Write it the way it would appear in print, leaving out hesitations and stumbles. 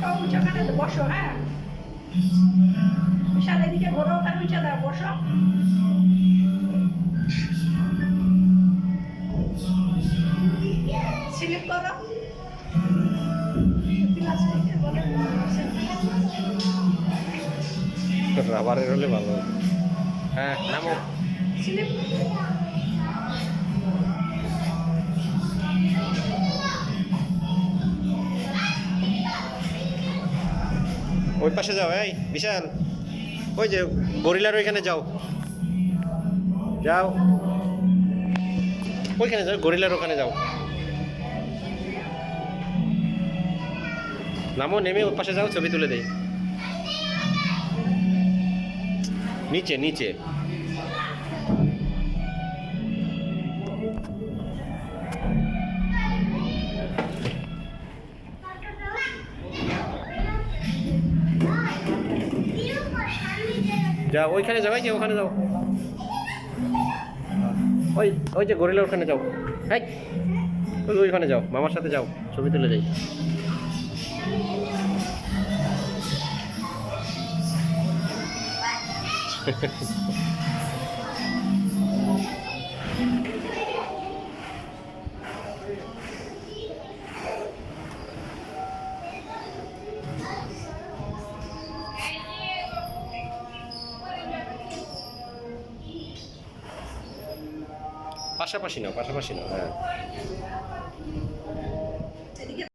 ওখানে বসো, হ্যাঁ বিশাল এদিকে ঘোরো, তার উঁচা দাও, বসো। স্লিপ করো। রাবারের হলে ভালো হতো। হ্যাঁ নামো। স্লিপ। ওই পাশে যাও, এই বিশাল, ওই যে গরিলার ওইখানে যাও, যাও ওইখানে যাও, গরিলার ওখানে যাও। নামো, নেমে ওর পাশে যাও, ছবি তুলে দেই। নিচে নিচে। যাও ওইখানে যাও, এই যে ওখানে যাও, ওই ওই যে গরিলার ওখানে যাও, এই ওই ওইখানে যাও, মামার সাথে যাও, ছবি তুলে দেই। পাশাপাশি নাও, পাশাপাশি নাও, হ্যাঁ।